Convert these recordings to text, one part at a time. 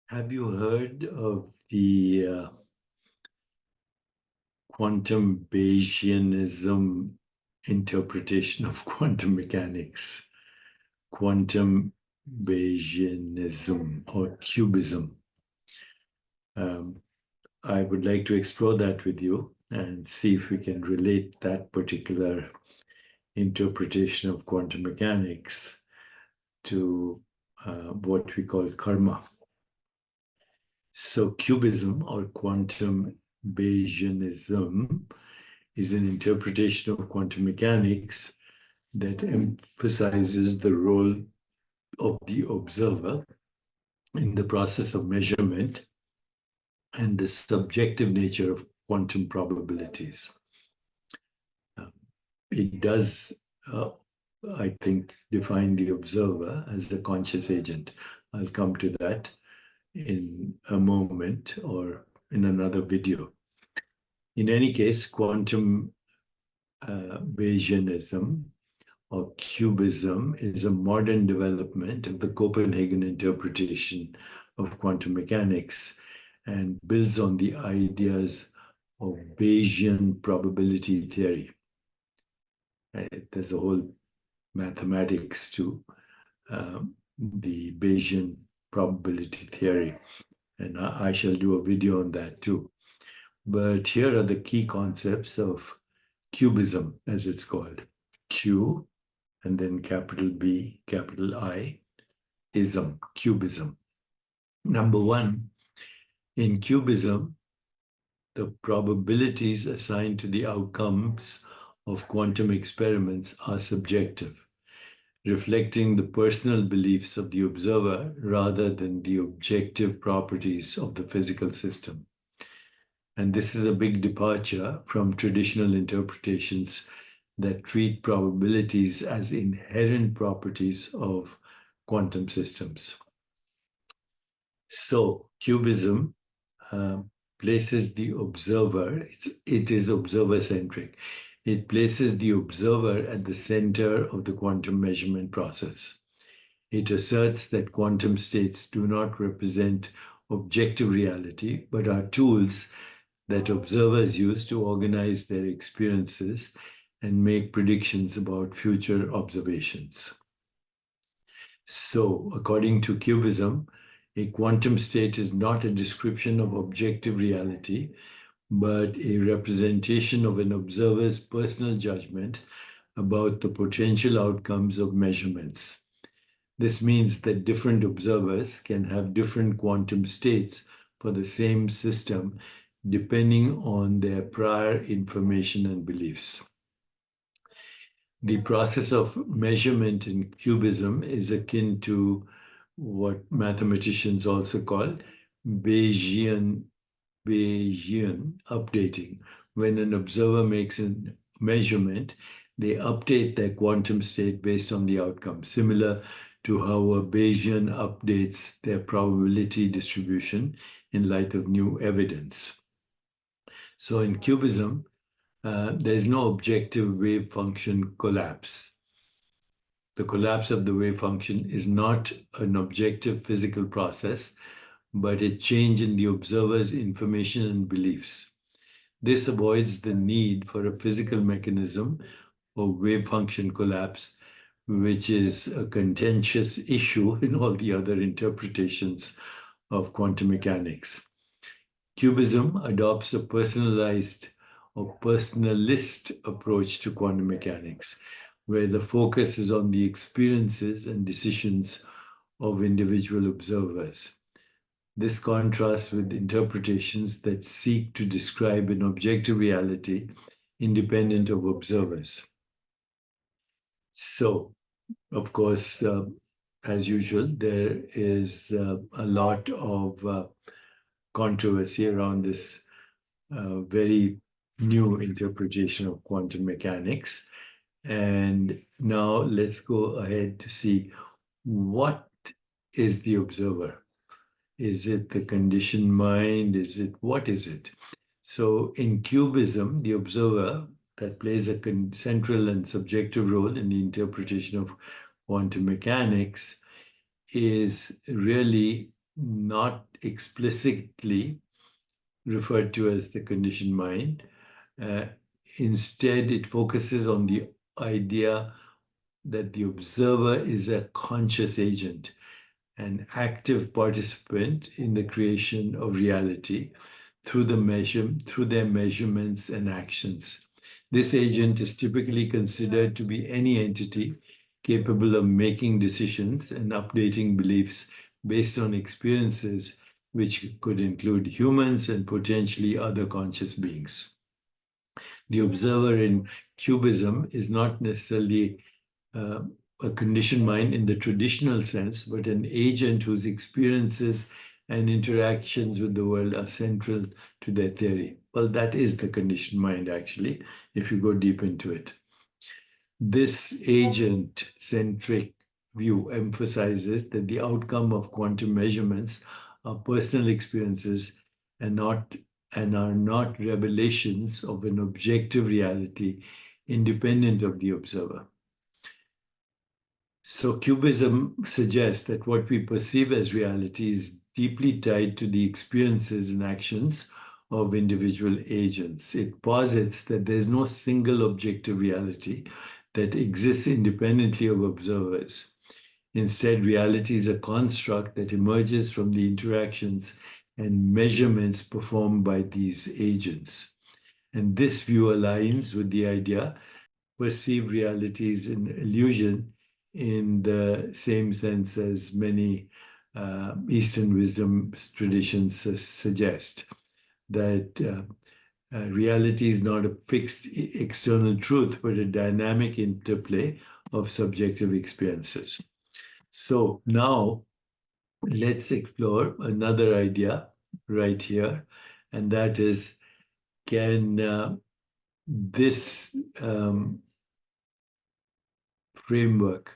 Have you heard of the quantum Bayesianism interpretation of quantum mechanics? Quantum Bayesianism or QBism. I would like to explore that with you and see if we can relate that particular interpretation of quantum mechanics to what we call karma. So QBism or quantum Bayesianism is an interpretation of quantum mechanics that emphasizes the role of the observer in the process of measurement and the subjective nature of quantum probabilities. It does, I think, define the observer as a conscious agent. I'll come to that in a moment or in another video. In any case, quantum Bayesianism or QBism is a modern development of the Copenhagen interpretation of quantum mechanics and builds on the ideas of Bayesian probability theory. There's a whole mathematics to the Bayesian probability theory, and I shall do a video on that too. But here are the key concepts of QBism, as it's called. Q, and then capital B, capital I, ism, QBism. Number one, in QBism, the probabilities assigned to the outcomes of quantum experiments are subjective, reflecting the personal beliefs of the observer rather than the objective properties of the physical system. And this is a big departure from traditional interpretations that treat probabilities as inherent properties of quantum systems. So QBism places the observer, it is observer-centric. It places the observer at the center of the quantum measurement process. It asserts that quantum states do not represent objective reality, but are tools that observers use to organize their experiences and make predictions about future observations. So, according to QBism, a quantum state is not a description of objective reality, but a representation of an observer's personal judgment about the potential outcomes of measurements. This means that different observers can have different quantum states for the same system depending on their prior information and beliefs. The process of measurement in QBism is akin to what mathematicians also call Bayesian updating. When an observer makes a measurement, they update their quantum state based on the outcome, similar to how a Bayesian updates their probability distribution in light of new evidence. So in QBism, there is no objective wave function collapse. The collapse of the wave function is not an objective physical process, but a change in the observer's information and beliefs. This avoids the need for a physical mechanism of wave function collapse, which is a contentious issue in all the other interpretations of quantum mechanics. QBism adopts a personalized or personalist approach to quantum mechanics, where the focus is on the experiences and decisions of individual observers. This contrasts with interpretations that seek to describe an objective reality independent of observers. So, of course, as usual, there is a lot of controversy around this very new interpretation of quantum mechanics. And now let's go ahead to see what is the observer. Is it the conditioned mind? What is it? So in QBism, the observer that plays a central and subjective role in the interpretation of quantum mechanics is really not explicitly referred to as the conditioned mind. Uh, Instead, it focuses on the idea that the observer is a conscious agent, an active participant in the creation of reality through their measurements and actions. This agent is typically considered to be any entity capable of making decisions and updating beliefs based on experiences, which could include humans and potentially other conscious beings. The observer in QBism is not necessarily uh, a conditioned mind in the traditional sense, but an agent whose experiences and interactions with the world are central to their theory. Well, that is the conditioned mind, actually, if you go deep into it. This agent-centric view emphasizes that the outcome of quantum measurements are personal experiences and are not revelations of an objective reality independent of the observer. So QBism suggests that what we perceive as reality is deeply tied to the experiences and actions of individual agents. It posits that there is no single objective reality that exists independently of observers. Instead, reality is a construct that emerges from the interactions and measurements performed by these agents. And this view aligns with the idea perceived reality is an illusion in the same sense as many Eastern wisdom traditions suggest, that reality is not a fixed external truth, but a dynamic interplay of subjective experiences. So now let's explore another idea right here, and that is, can this framework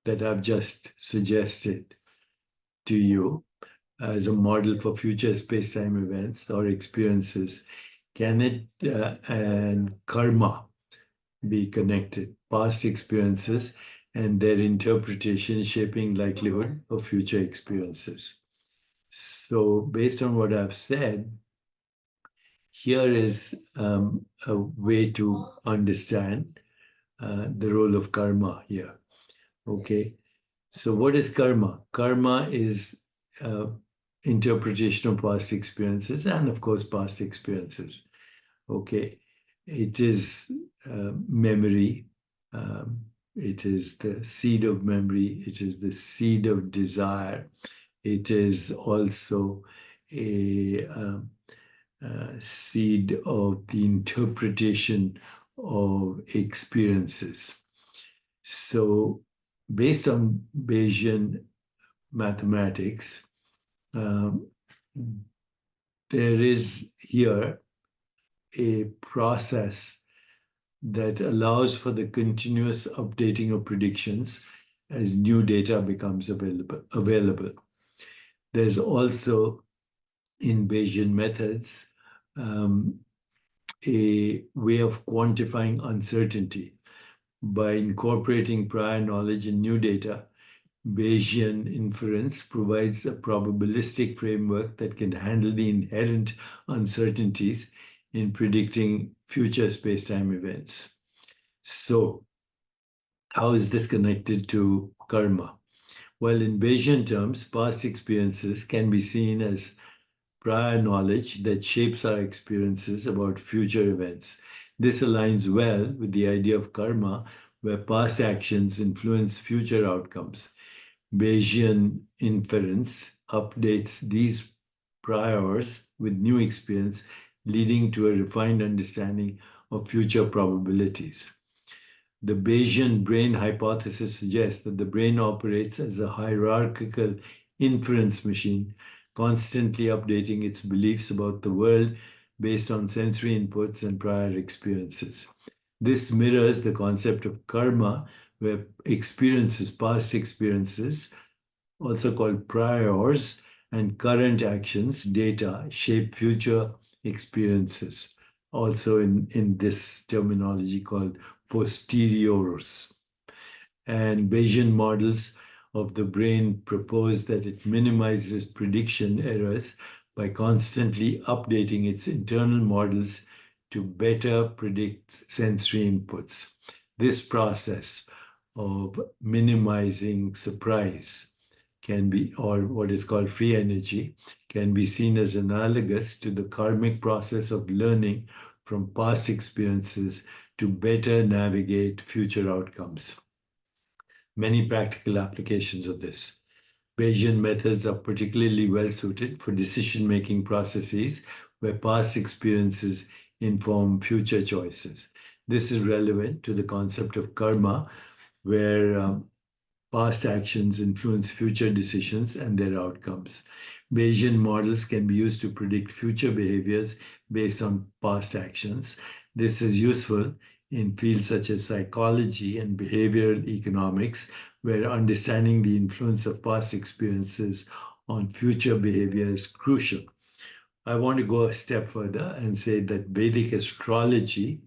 that I've just suggested to you as a model for future space-time events or experiences, can it and karma be connected? Past experiences and their interpretation shaping likelihood of future experiences. So based on what I've said, here is a way to understand the role of karma here. Okay, so what is karma? Karma is interpretation of past experiences and, of course, past experiences. Okay, it is memory. It is the seed of memory. It is the seed of desire. It is also a seed of the interpretation of experiences. So, based on Bayesian mathematics, there is here a process that allows for the continuous updating of predictions as new data becomes available. There's also, in Bayesian methods, a way of quantifying uncertainty. By incorporating prior knowledge and new data, Bayesian inference provides a probabilistic framework that can handle the inherent uncertainties in predicting future space-time events. So, how is this connected to karma? Well, in Bayesian terms, past experiences can be seen as prior knowledge that shapes our experiences about future events. This aligns well with the idea of karma, where past actions influence future outcomes. Bayesian inference updates these priors with new experience, leading to a refined understanding of future probabilities. The Bayesian brain hypothesis suggests that the brain operates as a hierarchical inference machine, constantly updating its beliefs about the world based on sensory inputs and prior experiences. This mirrors the concept of karma, where past experiences, also called priors, and current actions, data, shape future experiences, also in this terminology called posteriors. And Bayesian models of the brain propose that it minimizes prediction errors by constantly updating its internal models to better predict sensory inputs. This process of minimizing surprise can be, or what is called free energy, can be seen as analogous to the karmic process of learning from past experiences to better navigate future outcomes. Many practical applications of this. Bayesian methods are particularly well suited for decision-making processes where past experiences inform future choices. This is relevant to the concept of karma, where past actions influence future decisions and their outcomes. Bayesian models can be used to predict future behaviors based on past actions. This is useful in fields such as psychology and behavioral economics, where understanding the influence of past experiences on future behavior is crucial. I want to go a step further and say that Vedic astrology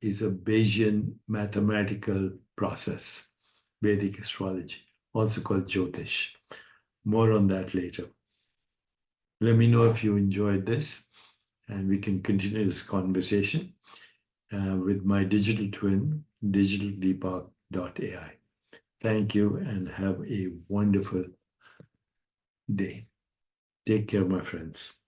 is a Bayesian mathematical process. Vedic astrology, also called Jyotish. More on that later. Let me know if you enjoyed this, and we can continue this conversation with my digital twin, digitaldeepak.ai. Thank you and have a wonderful day. Take care, my friends.